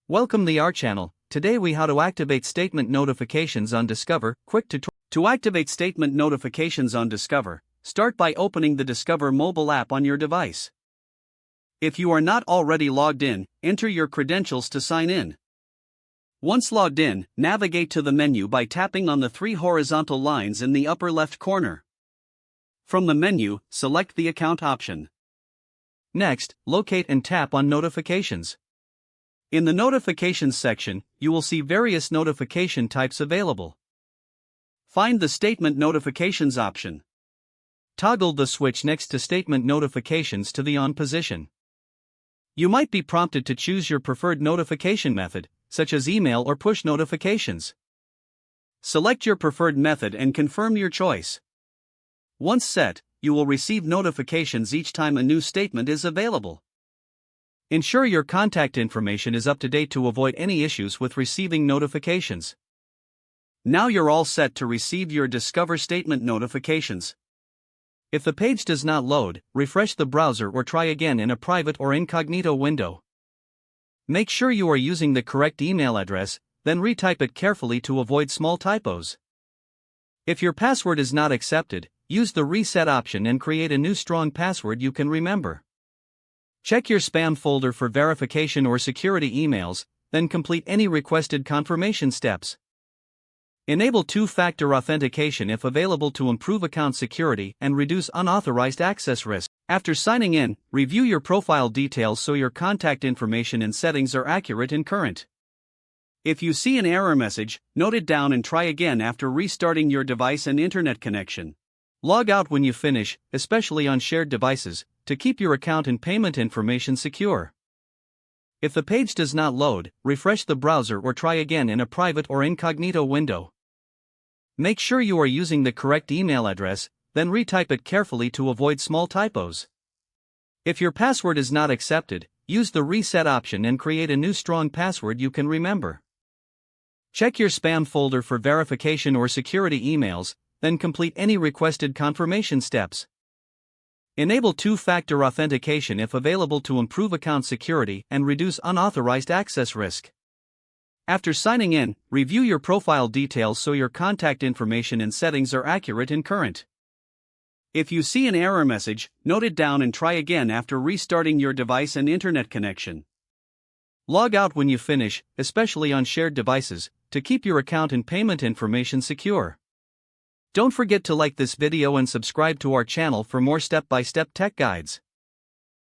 Welcome the our channel. Today we how to activate statement notifications on Discover. Quick tutorial. To activate statement notifications on Discover, start by opening the Discover mobile app on your device. If you are not already logged in, enter your credentials to sign in. Once logged in, navigate to the menu by tapping on the three horizontal lines in the upper left corner. From the menu, select the account option. Next, locate and tap on Notifications. In the Notifications section, you will see various notification types available. Find the Statement Notifications option. Toggle the switch next to Statement Notifications to the on position. You might be prompted to choose your preferred notification method, such as email or push notifications. Select your preferred method and confirm your choice. Once set, you will receive notifications each time a new statement is available. Ensure your contact information is up to date to avoid any issues with receiving notifications. Now you're all set to receive your Discover statement notifications. If the page does not load, refresh the browser or try again in a private or incognito window. Make sure you are using the correct email address, then retype it carefully to avoid small typos. If your password is not accepted, use the reset option and create a new strong password you can remember. Check your spam folder for verification or security emails, then complete any requested confirmation steps. Enable two-factor authentication if available to improve account security and reduce unauthorized access risk. After signing in, review your profile details so your contact information and settings are accurate and current. If you see an error message, note it down and try again after restarting your device and internet connection. Log out when you finish, especially on shared devices, to keep your account and payment information secure. If the page does not load, refresh the browser or try again in a private or incognito window. Make sure you are using the correct email address, then retype it carefully to avoid small typos. If your password is not accepted, use the reset option and create a new strong password you can remember. Check your spam folder for verification or security emails, then complete any requested confirmation steps. Enable two-factor authentication if available to improve account security and reduce unauthorized access risk. After signing in, review your profile details so your contact information and settings are accurate and current. If you see an error message, note it down and try again after restarting your device and internet connection. Log out when you finish, especially on shared devices, to keep your account and payment information secure. Don't forget to like this video and subscribe to our channel for more step-by-step tech guides.